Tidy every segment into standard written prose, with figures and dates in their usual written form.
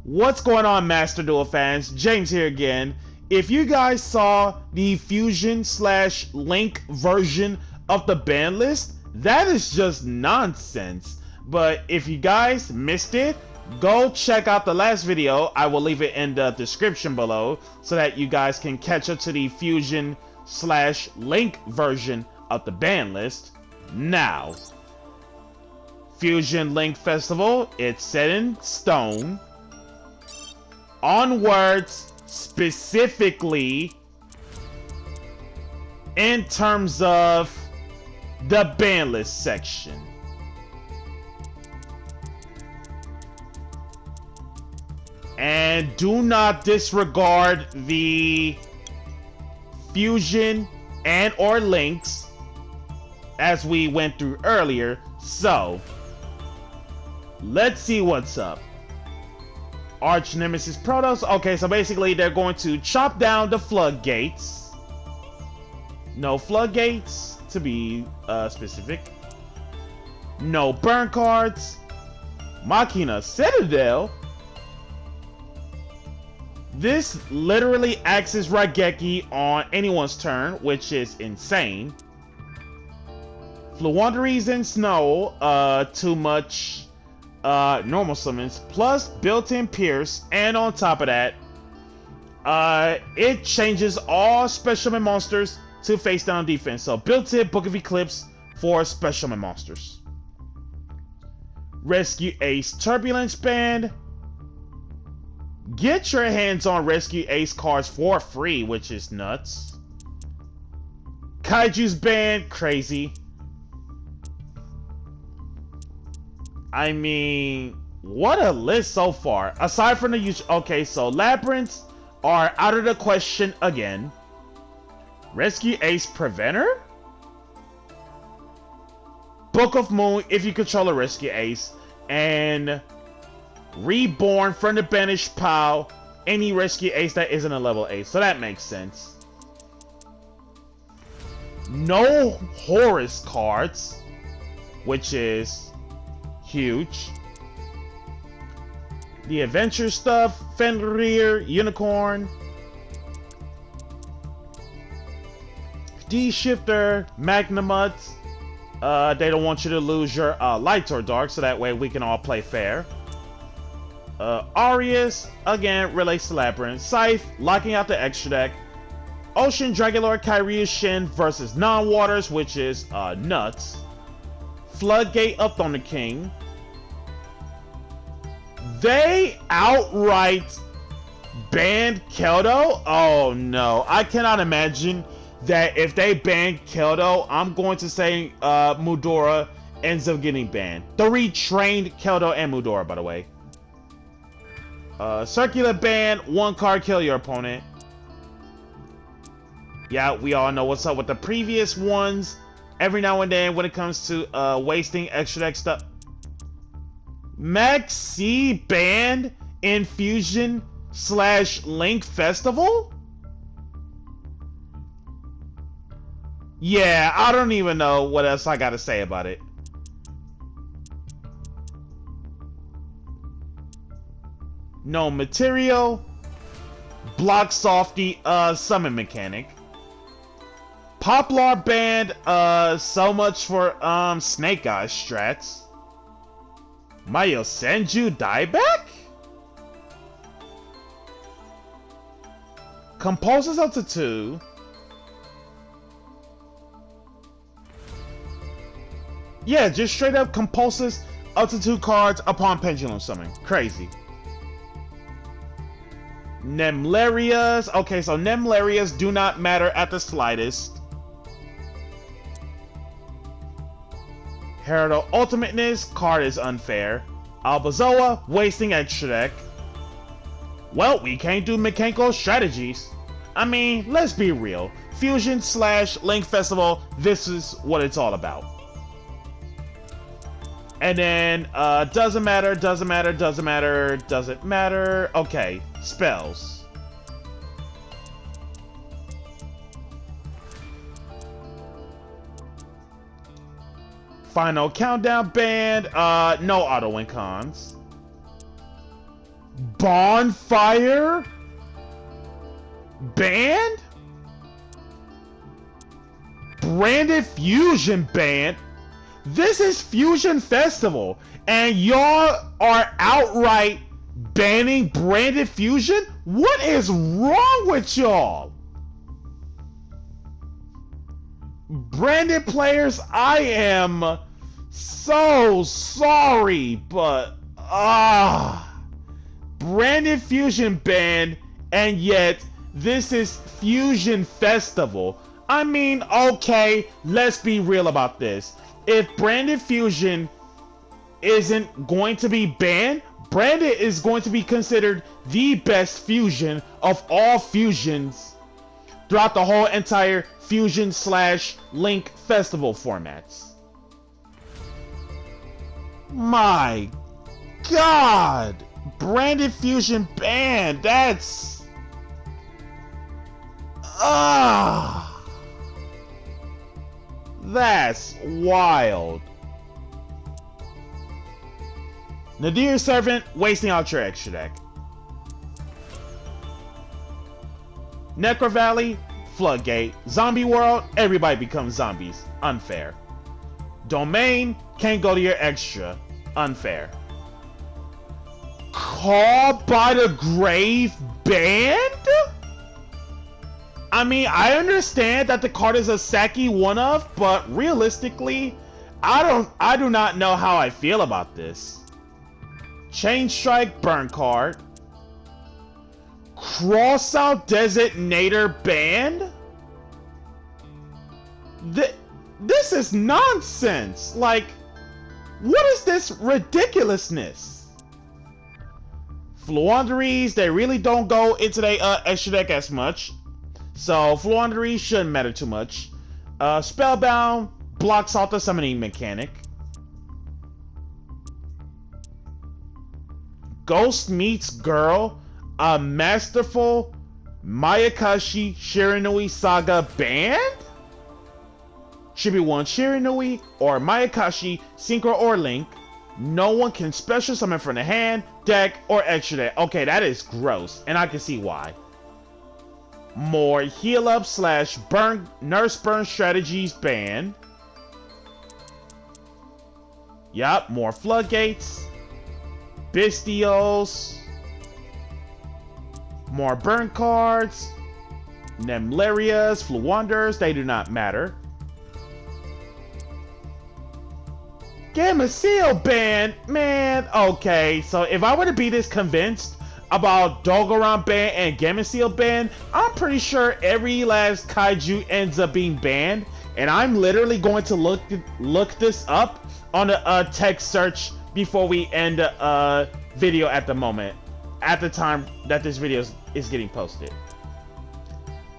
What's going on, Master Duel fans? James here again. If you guys saw the Fusion/Link version of the ban list, that is just nonsense. But if you guys missed it, go check out the last video. I will leave it in the description below so that you guys can catch up to the Fusion/Link version of the ban list. Now, Fusion Link Festival, it's set in stone. Onwards, specifically in terms of the ban list section. And do not disregard the fusion and or links as we went through earlier. So let's see what's up. Arch Nemesis Protoss. Okay, so basically they're going to chop down the floodgates. No floodgates, to be specific. No burn cards. Machina Citadel. This literally acts as Raigeki on anyone's turn, which is insane. Fluanderies and Snow, too much normal summons, plus built-in Pierce, and on top of that, it changes all specialman monsters to face down defense. So built-in Book of Eclipse for specialman monsters. Rescue Ace Turbulence Band. Get your hands on Rescue Ace cards for free, which is nuts. Kaiju's Band, crazy. I mean, what a list so far. Aside from the usual, okay, so Labyrinths are out of the question again. Rescue Ace Preventer? Book of Moon if you control a Rescue Ace. And Reborn from the Banished Pile, any Rescue Ace that isn't a level Ace. So that makes sense. No Horus cards, which is huge. The adventure stuff, Fenrir, Unicorn, D-Shifter, Magnamuts. They don't want you to lose your light or dark, so that way we can all play fair. Arius, again, relates to Labyrinth. Scythe, locking out the extra deck. Ocean Dragolord Kyrie Shin versus Non-Waters, which is nuts. Floodgate up on the King. They outright banned Keldo? Oh no, I cannot imagine that if they ban Keldo, I'm going to say Mudora ends up getting banned. The retrained Keldo and Mudora, by the way. Circular ban, one card, kill your opponent. Yeah, we all know what's up with the previous ones. Every now and then when it comes to wasting extra deck stuff. Max C banned in Fusion/Link Festival? Yeah, I don't even know what else I gotta say about it. No material. Blocks off the summon mechanic. Poplar banned, so much for Snake Eyes strats. Mayo Senju dieback? Compulses up to 2. Yeah, just straight up compulses up to 2 cards upon Pendulum Summon. Crazy. Nemlarias. Okay, so Nemlarias do not matter at the slightest. Herald of Ultimateness, card is unfair. Albazoa, wasting extra deck. Well, we can't do mechanical strategies. I mean, let's be real. Fusion/Link Festival, this is what it's all about. And then, doesn't matter, doesn't matter, doesn't matter, doesn't matter. Okay, spells. Final Countdown band, no auto win cons. Bonfire banned? Branded Fusion banned? This is Fusion Festival, and y'all are outright banning Branded Fusion? What is wrong with y'all? Branded players, I am so sorry, but Branded Fusion banned, and yet this is Fusion Festival. I mean, okay, let's be real about this. If Branded Fusion isn't going to be banned, Branded is going to be considered the best fusion of all fusions throughout the whole entire Fusion/Link Festival formats. My God! Branded Fusion banned, that's... That's wild. Nadir Servant, wasting out your extra deck. Necro Valley, Floodgate. Zombie World, everybody becomes zombies. Unfair. Domain, can't go to your extra. Unfair. Call by the Grave banned? I mean, I understand that the card is a Saki one-of, but realistically, I do not know how I feel about this. Chain Strike burn card. Crossout Designator banned? This is nonsense. Like, what is this ridiculousness? Fluanderies, they really don't go into their extra deck as much. So Fluanderies shouldn't matter too much. Spellbound blocks out the summoning mechanic. Ghost meets Girl, a masterful Mayakashi Shiranui Saga banned? Should be one Shiranui or Mayakashi, Synchro or Link. No one can special summon from the hand, deck, or extra deck. Okay, that is gross, and I can see why. More heal up / burn nurse burn strategies banned. Yup, more floodgates. Bistios. More burn cards. Nemlerias, Fluwanders, they do not matter. Gamma Seal ban, man, okay, so if I were to be this convinced about Dogoran ban and Gamma Seal ban, I'm pretty sure every last kaiju ends up being banned, and I'm literally going to look this up on a text search before we end the video at the moment, at the time that this video is getting posted.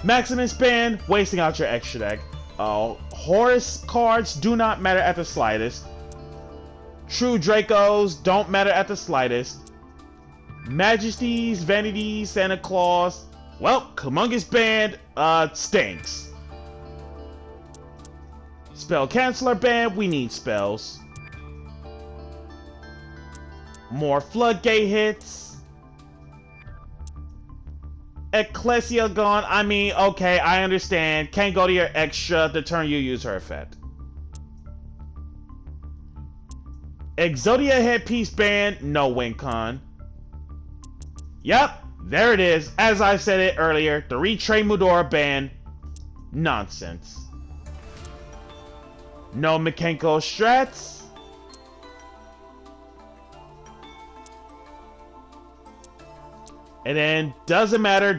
Maximus ban, wasting out your extra deck. Horus cards do not matter at the slightest. True Dracos don't matter at the slightest. Majesties, Vanities, Santa Claus. Well, Humongous Band stinks. Spell Canceller Band, we need spells. More Floodgate hits. Ecclesia gone, I mean, okay, I understand. Can't go to your extra the turn you use her effect. Exodia Headpiece band, no win con. Yep, there it is. As I said it earlier, the Retray Mudora band, nonsense. No Mekenko strats. And then, doesn't matter.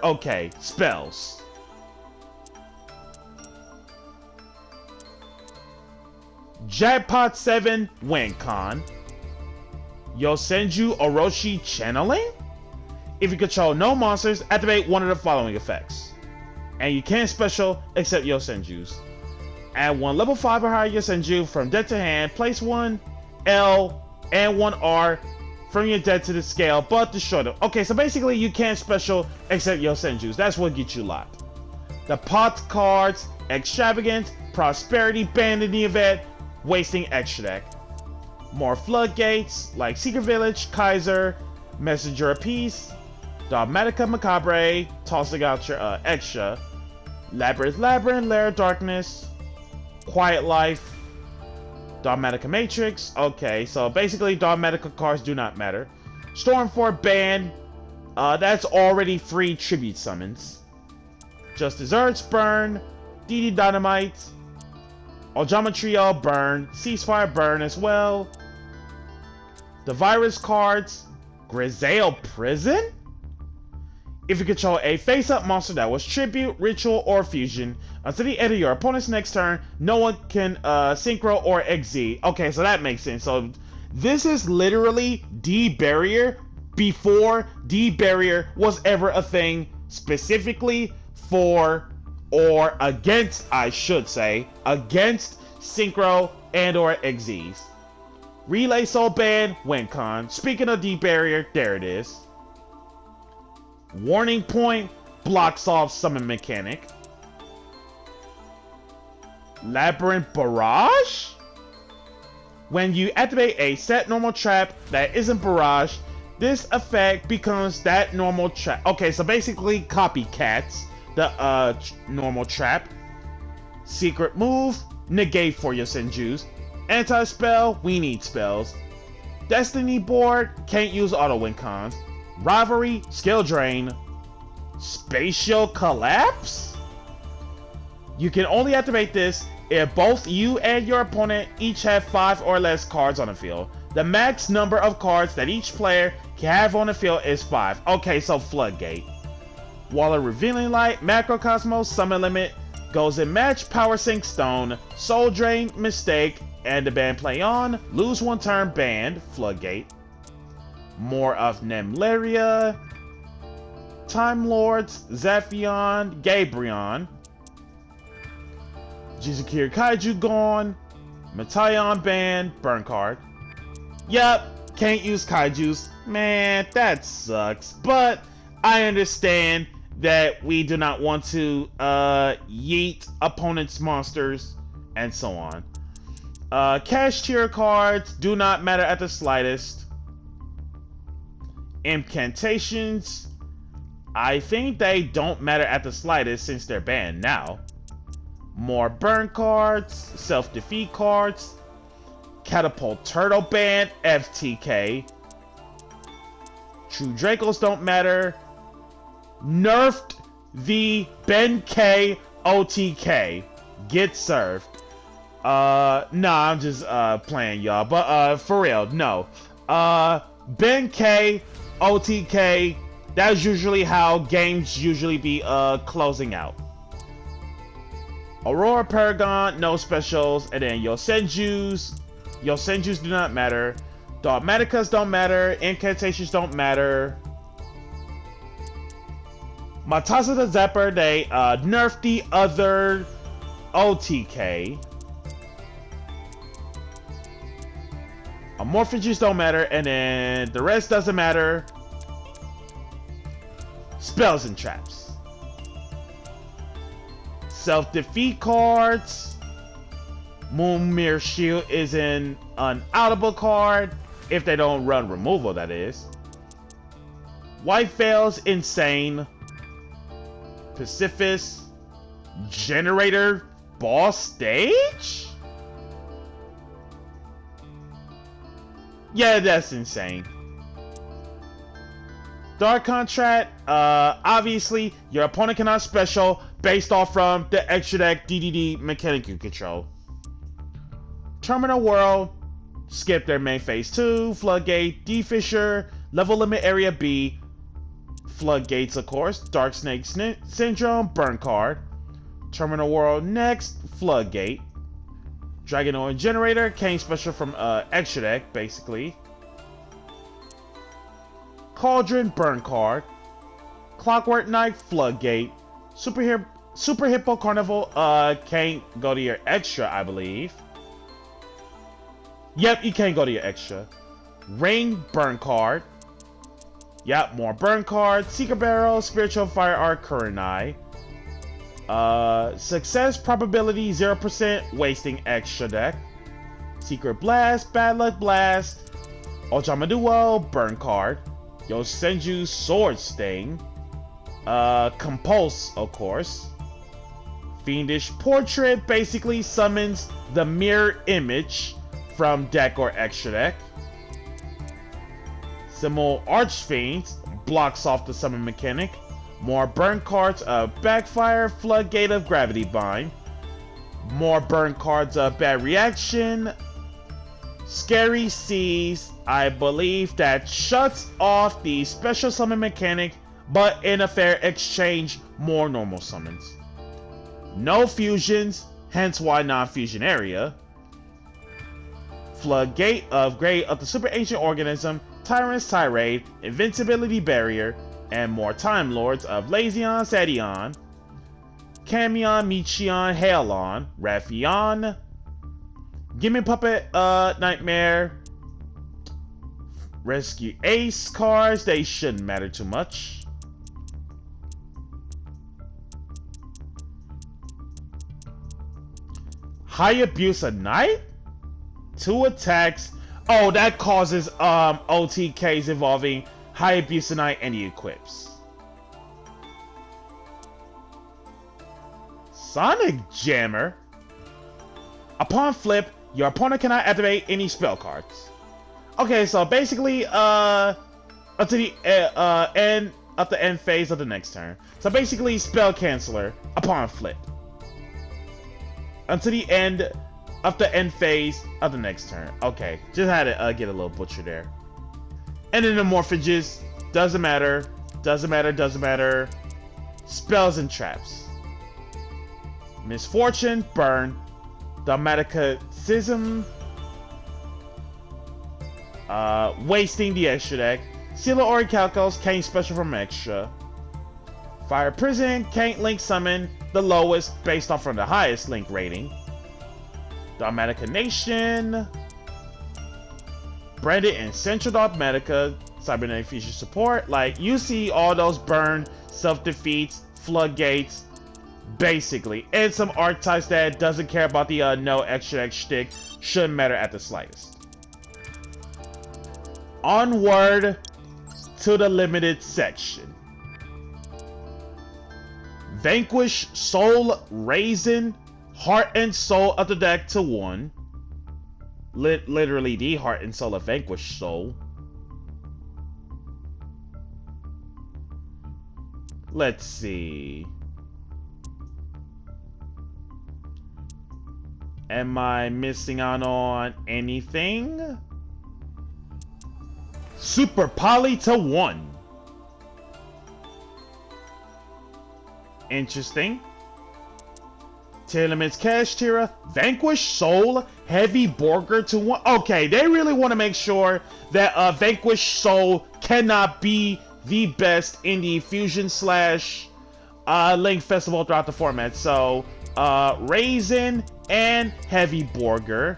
Okay, spells. Jackpot 7, win con. Yosenju Orochi channeling? If you control no monsters, activate one of the following effects. And you can't special except Yosenju's. Add one level 5 or higher Yosenju from deck to hand, place one L and one R from your deck to the scale, but destroy them. Okay, so basically you can't special except Yosenju's. That's what gets you locked. The pot cards, Extravagant, Prosperity banned in the event, wasting extra deck. More floodgates like Secret Village, Kaiser, Messenger of Peace, Dogmatica Macabre, tossing out your extra, Labyrinth, Lair of Darkness, Quiet Life, Dogmatica Matrix. Okay, so basically Dogmatica cards do not matter. Stormfort ban, that's already free tribute summons. Justice Earths burn, DD Dynamite, Ojama Trio burn, Ceasefire burn as well. The virus cards, Grisaille Prison? If you control a face-up monster that was tribute, ritual, or fusion, until the end of your opponent's next turn, no one can synchro or exceed. Okay, so that makes sense. So this is literally D-Barrier before D-Barrier was ever a thing specifically for, or against, I should say, against synchro and or exes. Relay Soul ban, WinCon. Speaking of D-Barrier, there it is. Warning Point, blocks off summon mechanic. Labyrinth Barrage? When you activate a set normal trap that isn't barrage, this effect becomes that normal trap. Okay, so basically copycats the normal trap. Secret move, negate for your Senjus. Anti-spell, we need spells. Destiny board, can't use auto win cons. Rivalry, skill drain. Spatial collapse? You can only activate this if both you and your opponent each have 5 or less cards on the field. The max number of cards that each player can have on the field is 5. Okay, so Floodgate. Wall of Revealing Light, Macrocosmos, Summon Limit, goes in match, Power Sink Stone, Soul Drain, Mistake, and the ban play on. Lose 1 turn, banned, Floodgate. More of Nemleria, Time Lords, Zaphion, Gabrion, Jizukiri Kaiju gone, Metayon banned, burn card. Yep, can't use Kaijus. Man, that sucks. But I understand that we do not want to yeet opponents' monsters and so on. Cash tier cards do not matter at the slightest. Incantations, I think they don't matter at the slightest since they're banned now. More burn cards, self-defeat cards, Catapult Turtle ban, FTK. True Dracos don't matter. Nerfed the Ben K OTK. Get served. Nah, I'm just playing, y'all. But for real, no. Ben K OTK, that's usually how games usually be closing out. Aurora Paragon, no specials, and then Yosenjus do not matter. Dogmaticas don't matter, Incantations don't matter. Matasa the Zapper, they nerfed the other OTK. Amorphages don't matter, and then the rest doesn't matter. Spells and traps. Self-defeat cards. Moonmere Shield is an unoutable card. If they don't run removal, that is. White Veil's insane. Pacifist. Generator boss stage? Yeah, that's insane. Dark Contract, obviously, your opponent cannot special based off from the extra deck DDD mechanic you control. Terminal World, skip their main phase 2, Floodgate, D-Fisher, Level Limit Area B, Floodgates of course, Dark Snake Syndrome, burn card. Terminal World next, Floodgate. Dragonoid Generator, came special from extra deck, basically. Cauldron, burn card. Clockwork Knight, Floodgate. Super Hippo Carnival, can't go to your extra, I believe. Yep, you can't go to your extra. Ring, burn card. Yep, more burn cards. Secret Barrel, Spiritual Fire Art, Kurenai. Success probability 0%, wasting extra deck. Secret Blast, Bad Luck Blast, Ultra Duel, Burn card, Yosenju Sword Sting, Compulse, of course. Fiendish Portrait basically summons the mirror image from deck or extra deck. Simul Archfiend blocks off the summon mechanic. More burn cards of Backfire, Floodgate of Gravity Bind. More burn cards of Bad Reaction. Scary Seas, I believe that shuts off the special summon mechanic, but in a fair exchange, more normal summons. No fusions, hence why non-fusion area. Floodgate of Grade of the Super Ancient Organism, Tyrant's Tirade, Invincibility Barrier, and more Time Lords of Lazion, Sadion, Camion, Michion, Halon, Raffion, Gimme Puppet, Nightmare, Rescue Ace cards, they shouldn't matter too much. Hayabusa Knight? 2 attacks. Oh, that causes OTKs involving Hayabusa Knight and the equips. Sonic Jammer. Upon flip, your opponent cannot activate any spell cards. Okay, so basically, up to the end phase of the next turn. So basically, spell canceller upon flip. Until the end of the end phase of the next turn. Okay, just had to get a little butcher there. And then the morphages, doesn't matter. Spells and traps. Misfortune, burn. Dogmaticism. Wasting the extra deck. Seal of Orichalcos, can't special from extra. Fire Prison, can't link summon the lowest based off from the highest link rating. Dogmatica Nation. Branded and Central Dogmatica, Cybernetic Fusion support. Like, you see all those burn, self-defeats, floodgates, basically. And some archetypes that doesn't care about the no extra X shtick, shouldn't matter at the slightest. Onward to the limited section. Vanquish Soul Raisin, Heart and Soul of the deck to 1. Literally the Heart and Soul of Vanquish Soul. Let's see. Am I missing out on anything? Super Poly to 1. Interesting. Telements Cash Tira, Vanquish Soul, Heavy Borger to 1. Okay, they really want to make sure that Vanquish Soul cannot be the best in the Fusion / Link Festival throughout the format. So, Raisin and Heavy Borger.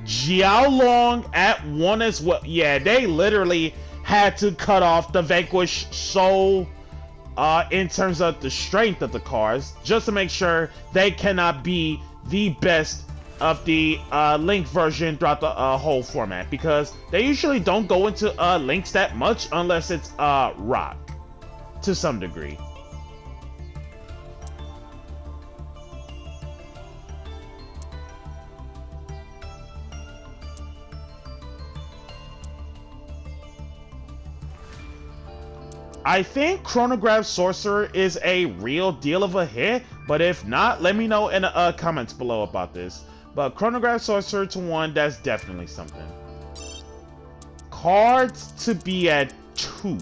Jiaolong at 1 as well. Yeah, they literally had to cut off the Vanquish Soul in terms of the strength of the cards, just to make sure they cannot be the best of the Link version throughout the whole format, because they usually don't go into Links that much unless it's Rock to some degree. I think Chronograph Sorcerer is a real deal of a hit, but if not, let me know in the comments below about this. But Chronograph Sorcerer to 1, that's definitely something. Cards to be at 2.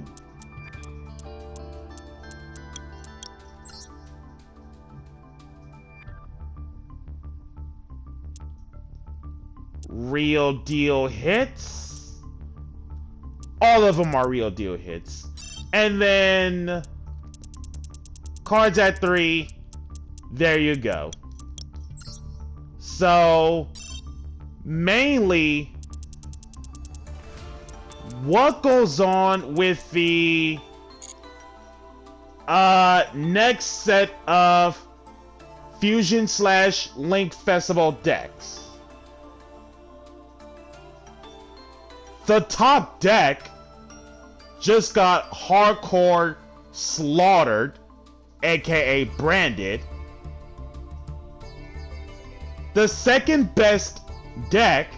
Real deal hits. All of them are real deal hits. And then cards at 3, there you go. So mainly what goes on with the next set of Fusion/Link Festival decks. The top deck just got hardcore slaughtered, aka branded. The second best deck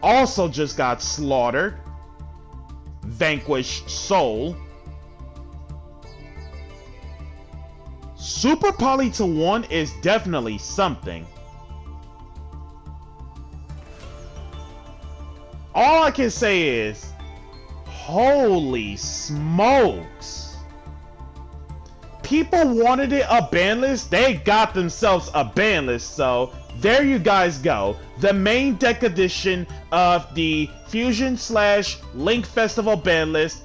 also just got slaughtered, Vanquish Soul. Super Poly to 1 is definitely something. All I can say is, holy smokes. People wanted it a ban list, they got themselves a ban list, so there you guys go. The main deck edition of the Fusion/Link Festival ban list.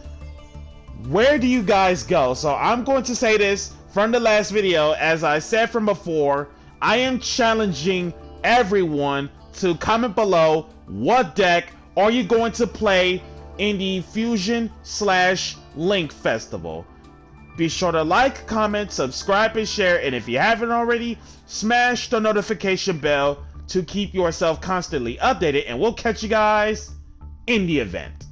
Where do you guys go? So I'm going to say this from the last video, as I said from before, I am challenging everyone to comment below what deck are you going to play in the Fusion/Link Festival. Be sure to like, comment, subscribe, and share, and if you haven't already, smash the notification bell to keep yourself constantly updated, and we'll catch you guys in the event.